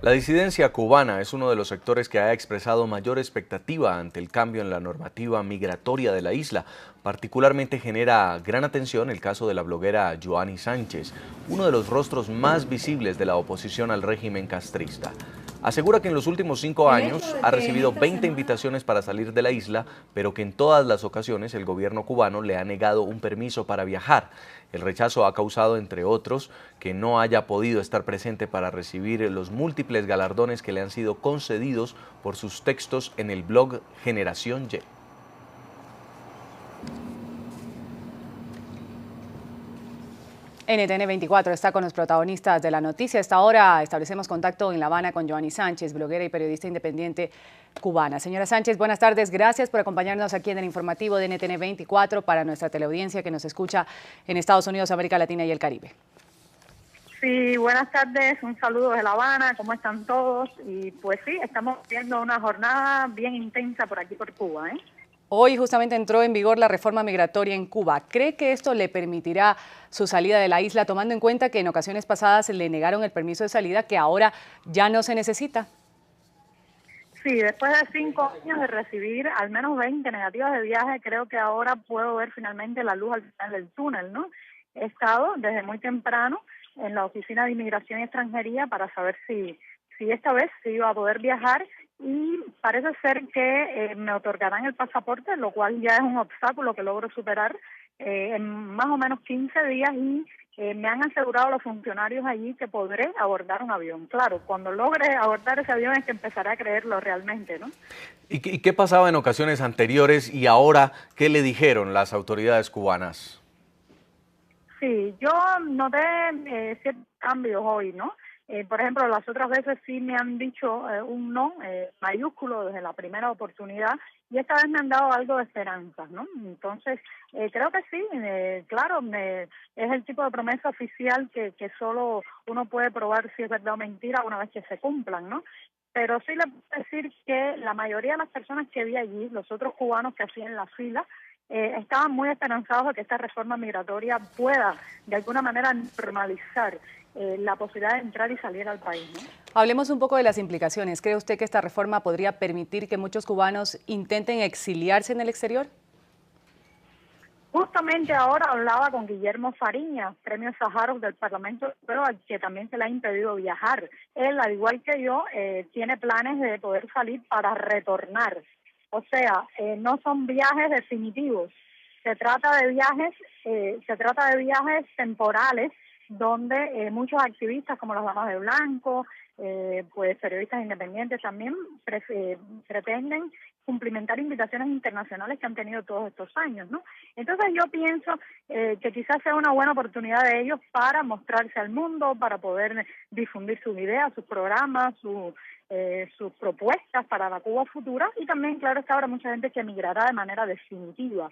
La disidencia cubana es uno de los sectores que ha expresado mayor expectativa ante el cambio en la normativa migratoria de la isla. Particularmente genera gran atención el caso de la bloguera Yoani Sánchez, uno de los rostros más visibles de la oposición al régimen castrista. Asegura que en los últimos 5 El hecho años de ha que en recibido esta 20 semana invitaciones para salir de la isla, pero que en todas las ocasiones el gobierno cubano le ha negado un permiso para viajar. El rechazo ha causado, entre otros, que no haya podido estar presente para recibir los múltiples galardones que le han sido concedidos por sus textos en el blog Generación Y. NTN 24 está con los protagonistas de la noticia. Hasta ahora establecemos contacto en La Habana con Yoani Sánchez, bloguera y periodista independiente cubana. Señora Sánchez, buenas tardes. Gracias por acompañarnos aquí en el informativo de NTN 24 para nuestra teleaudiencia que nos escucha en Estados Unidos, América Latina y el Caribe. Sí, buenas tardes. Un saludo de La Habana. ¿Cómo están todos? Y pues sí, estamos viendo una jornada bien intensa por aquí, por Cuba, ¿eh? Hoy justamente entró en vigor la reforma migratoria en Cuba. ¿Cree que esto le permitirá su salida de la isla, tomando en cuenta que en ocasiones pasadas le negaron el permiso de salida, que ahora ya no se necesita? Sí, después de 5 años de recibir al menos 20 negativas de viaje, creo que ahora puedo ver finalmente la luz al final del túnel, ¿no? He estado desde muy temprano en la Oficina de Inmigración y Extranjería para saber si esta vez se iba a poder viajar, y parece ser que me otorgarán el pasaporte, lo cual ya es un obstáculo que logro superar en más o menos 15 días, y me han asegurado los funcionarios allí que podré abordar un avión. Claro, cuando logre abordar ese avión es que empezaré a creerlo realmente, ¿no? ¿Y qué pasaba en ocasiones anteriores y ahora qué le dijeron las autoridades cubanas? Sí, yo noté ciertos cambios hoy, ¿no? Por ejemplo, las otras veces sí me han dicho un no mayúsculo desde la primera oportunidad, y esta vez me han dado algo de esperanza, ¿no? Entonces, creo que sí, claro, es el tipo de promesa oficial que solo uno puede probar si es verdad o mentira una vez que se cumplan, ¿no? Pero sí le puedo decir que la mayoría de las personas que vi allí, los otros cubanos que hacían la fila, estaban muy esperanzados de que esta reforma migratoria pueda, de alguna manera, normalizar la posibilidad de entrar y salir al país, ¿no? Hablemos un poco de las implicaciones. ¿Cree usted que esta reforma podría permitir que muchos cubanos intenten exiliarse en el exterior? Justamente ahora hablaba con Guillermo Fariña, premio Sájarov del Parlamento Europeo, al que también se le ha impedido viajar. Él, al igual que yo, tiene planes de poder salir para retornar. O sea, no son viajes definitivos. Se trata de viajes temporales, donde muchos activistas como las Damas de Blanco, pues periodistas independientes también pretenden cumplimentar invitaciones internacionales que han tenido todos estos años, ¿no? Entonces yo pienso que quizás sea una buena oportunidad de ellos para mostrarse al mundo, para poder difundir sus ideas, sus programas, sus propuestas para la Cuba futura, y también, claro, está ahora mucha gente que emigrará de manera definitiva.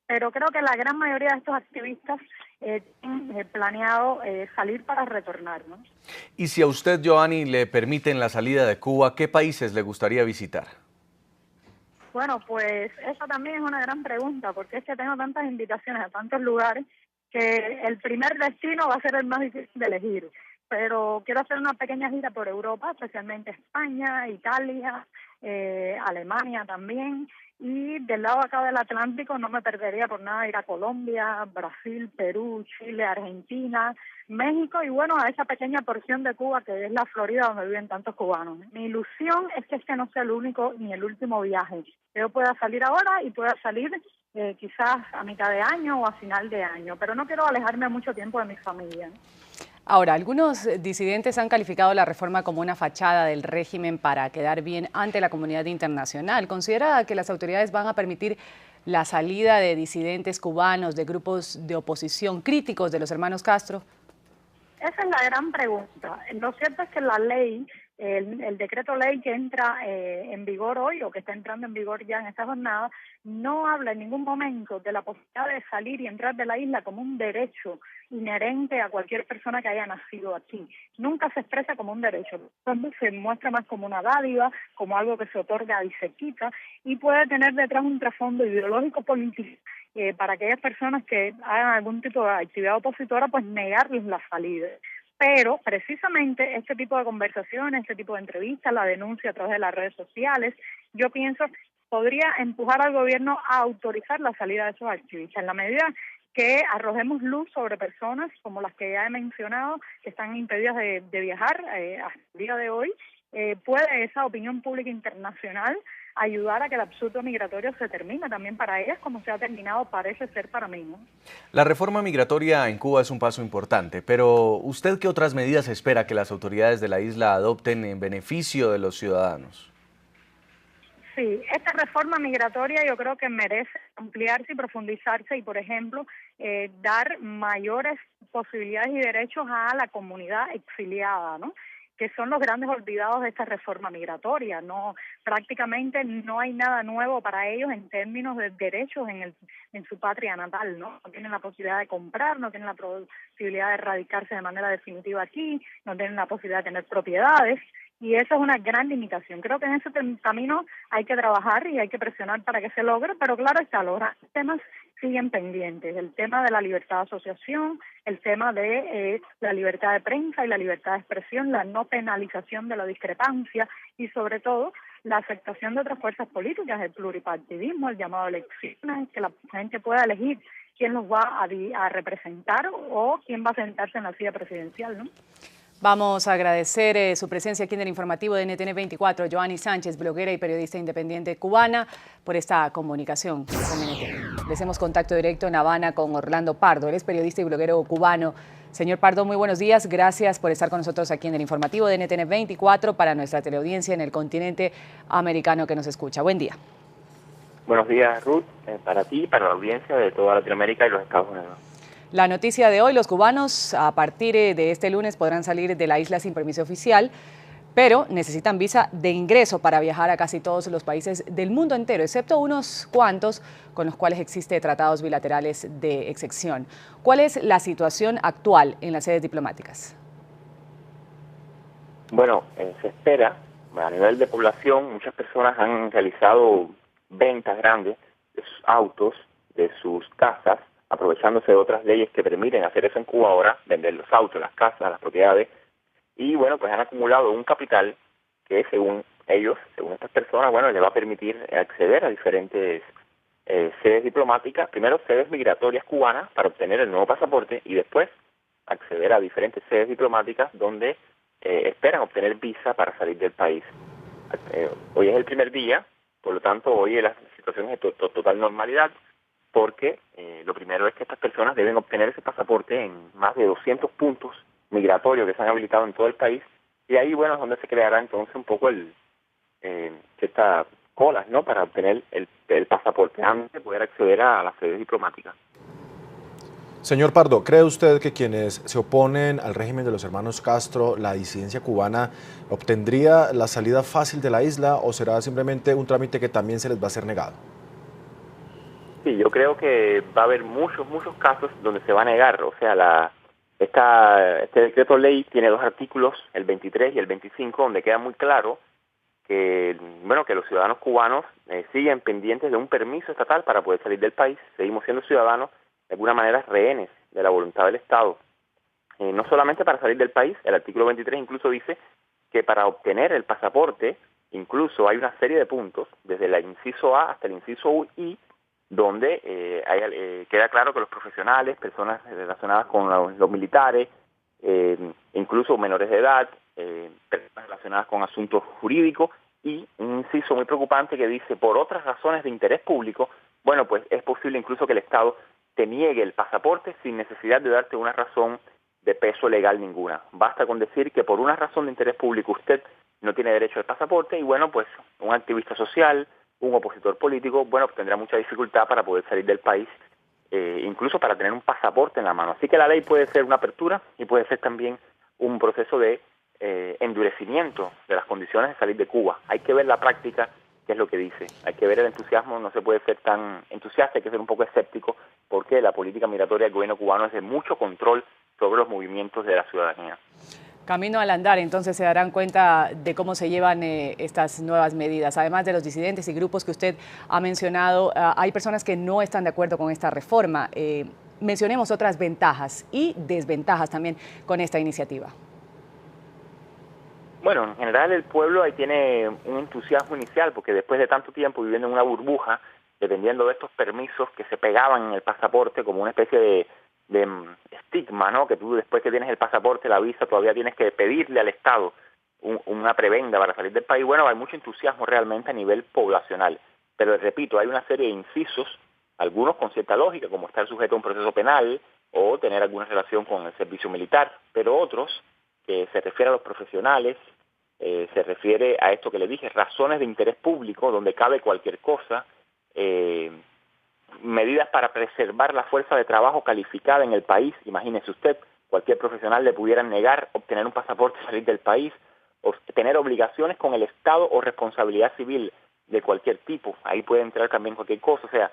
Pero creo que la gran mayoría de estos activistas tienen planeado salir para retornar, ¿no? Y si a usted, Yoani, le permiten la salida de Cuba, ¿qué países le gustaría visitar? Bueno, pues esa también es una gran pregunta, porque es que tengo tantas invitaciones a tantos lugares que el primer destino va a ser el más difícil de elegir. Pero quiero hacer una pequeña gira por Europa, especialmente España, Italia, Alemania también. Y del lado acá del Atlántico no me perdería por nada ir a Colombia, Brasil, Perú, Chile, Argentina, México, y bueno, a esa pequeña porción de Cuba que es la Florida, donde viven tantos cubanos. Mi ilusión es que este no sea el único ni el último viaje. Que yo pueda salir ahora y pueda salir quizás a mitad de año o a final de año, pero no quiero alejarme mucho tiempo de mi familia, ¿no? Ahora, algunos disidentes han calificado la reforma como una fachada del régimen para quedar bien ante la comunidad internacional. ¿Considera que las autoridades van a permitir la salida de disidentes cubanos, de grupos de oposición críticos de los hermanos Castro? Esa es la gran pregunta. Lo cierto es que la ley, el decreto ley que entra en vigor hoy, o que está entrando en vigor ya en esta jornada, no habla en ningún momento de la posibilidad de salir y entrar de la isla como un derecho inherente a cualquier persona que haya nacido aquí. Nunca se expresa como un derecho. Entonces se muestra más como una dádiva, como algo que se otorga y se quita, y puede tener detrás un trasfondo ideológico político para aquellas personas que hagan algún tipo de actividad opositora, pues negarles la salida. Pero precisamente este tipo de conversaciones, este tipo de entrevistas, la denuncia a través de las redes sociales, yo pienso podría empujar al gobierno a autorizar la salida de esos activistas en la medida que arrojemos luz sobre personas como las que ya he mencionado, que están impedidas de viajar hasta el día de hoy. Puede esa opinión pública internacional ayudar a que el absurdo migratorio se termine también para ellas, como se ha terminado, parece ser para mí, ¿no? La reforma migratoria en Cuba es un paso importante, pero ¿usted qué otras medidas espera que las autoridades de la isla adopten en beneficio de los ciudadanos? Sí, esta reforma migratoria yo creo que merece ampliarse y profundizarse y, por ejemplo, dar mayores posibilidades y derechos a la comunidad exiliada, ¿no?, que son los grandes olvidados de esta reforma migratoria. No, prácticamente no hay nada nuevo para ellos en términos de derechos en su patria natal, ¿no? No tienen la posibilidad de comprar, no tienen la posibilidad de radicarse de manera definitiva aquí, no tienen la posibilidad de tener propiedades. Y esa es una gran limitación. Creo que en ese camino hay que trabajar y hay que presionar para que se logre, pero claro está, los grandes temas siguen pendientes. El tema de la libertad de asociación, el tema de la libertad de prensa y la libertad de expresión, la no penalización de la discrepancia y sobre todo la aceptación de otras fuerzas políticas, el pluripartidismo, el llamado a elecciones, que la gente pueda elegir quién los va a representar o quién va a sentarse en la silla presidencial, ¿no? Vamos a agradecer su presencia aquí en el informativo de NTN 24, Joanny Sánchez, bloguera y periodista independiente cubana, por esta comunicación con NTN. Le hacemos contacto directo en Habana con Orlando Pardo, él es periodista y bloguero cubano. Señor Pardo, muy buenos días, gracias por estar con nosotros aquí en el informativo de NTN 24 para nuestra teleaudiencia en el continente americano que nos escucha. Buen día. Buenos días, Ruth, para ti y para la audiencia de toda Latinoamérica y los Estados Unidos. La noticia de hoy, los cubanos a partir de este lunes podrán salir de la isla sin permiso oficial, pero necesitan visa de ingreso para viajar a casi todos los países del mundo entero, excepto unos cuantos con los cuales existen tratados bilaterales de excepción. ¿Cuál es la situación actual en las sedes diplomáticas? Bueno, se espera, a nivel de población, muchas personas han realizado ventas grandes de sus autos, de sus casas, aprovechándose de otras leyes que permiten hacer eso en Cuba ahora, vender los autos, las casas, las propiedades, y bueno, pues han acumulado un capital que según ellos, según estas personas, bueno, les va a permitir acceder a diferentes sedes diplomáticas, primero sedes migratorias cubanas para obtener el nuevo pasaporte y después acceder a diferentes sedes diplomáticas donde esperan obtener visa para salir del país. Hoy es el primer día, por lo tanto hoy la situación es de total normalidad, porque lo primero es que estas personas deben obtener ese pasaporte en más de 200 puntos migratorios que se han habilitado en todo el país, y ahí, bueno, es donde se creará entonces un poco estas colas, ¿no?, para obtener el pasaporte antes de poder acceder a las sedes diplomáticas. Señor Pardo, ¿cree usted que quienes se oponen al régimen de los hermanos Castro, la disidencia cubana, obtendría la salida fácil de la isla o será simplemente un trámite que también se les va a ser negado? Sí, yo creo que va a haber muchos casos donde se va a negar. O sea, este decreto ley tiene dos artículos, el 23 y el 25, donde queda muy claro que, bueno, que los ciudadanos cubanos siguen pendientes de un permiso estatal para poder salir del país. Seguimos siendo ciudadanos, de alguna manera rehenes de la voluntad del Estado. No solamente para salir del país, el artículo 23 incluso dice que para obtener el pasaporte, incluso hay una serie de puntos, desde el inciso A hasta el inciso I, donde queda claro que los profesionales, personas relacionadas con los militares, incluso menores de edad, personas relacionadas con asuntos jurídicos, y un inciso muy preocupante que dice, por otras razones de interés público, bueno, pues es posible incluso que el Estado te niegue el pasaporte sin necesidad de darte una razón de peso legal ninguna. Basta con decir que por una razón de interés público usted no tiene derecho al pasaporte y, bueno, pues un activista social, un opositor político, bueno, tendrá mucha dificultad para poder salir del país, incluso para tener un pasaporte en la mano. Así que la ley puede ser una apertura y puede ser también un proceso de endurecimiento de las condiciones de salir de Cuba. Hay que ver la práctica, qué es lo que dice. Hay que ver el entusiasmo, no se puede ser tan entusiasta, hay que ser un poco escéptico, porque la política migratoria del gobierno cubano es de mucho control sobre los movimientos de la ciudadanía. Camino al andar, entonces se darán cuenta de cómo se llevan estas nuevas medidas. Además de los disidentes y grupos que usted ha mencionado, hay personas que no están de acuerdo con esta reforma. mencionemos otras ventajas y desventajas también con esta iniciativa. Bueno, en general el pueblo ahí tiene un entusiasmo inicial porque después de tanto tiempo viviendo en una burbuja, dependiendo de estos permisos que se pegaban en el pasaporte como una especie de estigma, ¿no? Que tú después que tienes el pasaporte, la visa, todavía tienes que pedirle al Estado una prebenda para salir del país. Bueno, hay mucho entusiasmo realmente a nivel poblacional, pero repito, hay una serie de incisos, algunos con cierta lógica, como estar sujeto a un proceso penal o tener alguna relación con el servicio militar, pero otros que se refiere a los profesionales, se refiere a esto que le dije, razones de interés público, donde cabe cualquier cosa, medidas para preservar la fuerza de trabajo calificada en el país. Imagínese usted, cualquier profesional le pudieran negar obtener un pasaporte y salir del país, o tener obligaciones con el Estado o responsabilidad civil de cualquier tipo. Ahí puede entrar también cualquier cosa. O sea,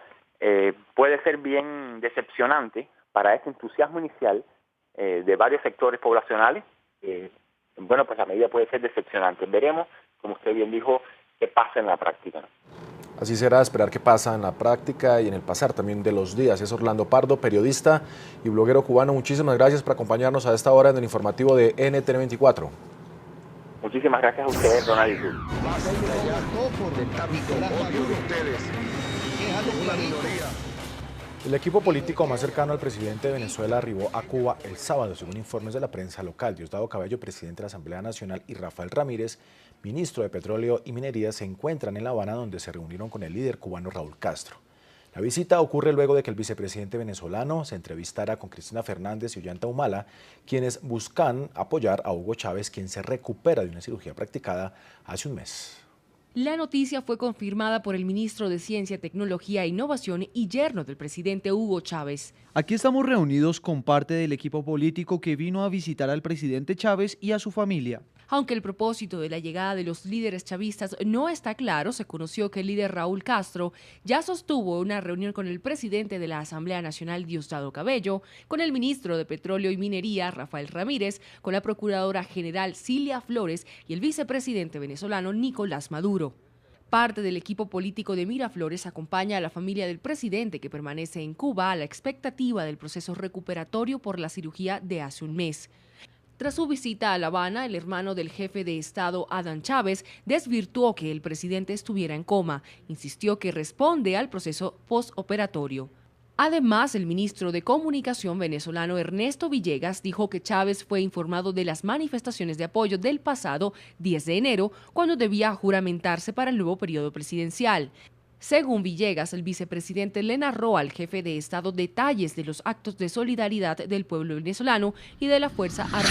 puede ser bien decepcionante para ese entusiasmo inicial de varios sectores poblacionales. Bueno, pues la medida puede ser decepcionante. Veremos, como usted bien dijo, qué pasa en la práctica, ¿no? Así será, esperar qué pasa en la práctica y en el pasar también de los días. Es Orlando Pardo, periodista y bloguero cubano. Muchísimas gracias por acompañarnos a esta hora en el informativo de NTN 24. Muchísimas gracias a ustedes, Ronald. El equipo político más cercano al presidente de Venezuela arribó a Cuba el sábado, según informes de la prensa local. Diosdado Cabello, presidente de la Asamblea Nacional, y Rafael Ramírez, ministro de Petróleo y Minería, se encuentran en La Habana, donde se reunieron con el líder cubano Raúl Castro. La visita ocurre luego de que el vicepresidente venezolano se entrevistara con Cristina Fernández y Ollanta Humala, quienes buscan apoyar a Hugo Chávez, quien se recupera de una cirugía practicada hace un mes. La noticia fue confirmada por el ministro de Ciencia, Tecnología e Innovación y yerno del presidente Hugo Chávez. Aquí estamos reunidos con parte del equipo político que vino a visitar al presidente Chávez y a su familia. Aunque el propósito de la llegada de los líderes chavistas no está claro, se conoció que el líder Raúl Castro ya sostuvo una reunión con el presidente de la Asamblea Nacional, Diosdado Cabello, con el ministro de Petróleo y Minería, Rafael Ramírez, con la procuradora general Cilia Flores y el vicepresidente venezolano Nicolás Maduro. Parte del equipo político de Miraflores acompaña a la familia del presidente, que permanece en Cuba a la expectativa del proceso recuperatorio por la cirugía de hace un mes. Tras su visita a La Habana, el hermano del jefe de Estado, Adán Chávez, desvirtuó que el presidente estuviera en coma. Insistió que responde al proceso postoperatorio. Además, el ministro de Comunicación venezolano Ernesto Villegas dijo que Chávez fue informado de las manifestaciones de apoyo del pasado 10 de enero, cuando debía juramentarse para el nuevo periodo presidencial. Según Villegas, el vicepresidente le narró al jefe de Estado detalles de los actos de solidaridad del pueblo venezolano y de la Fuerza Armada.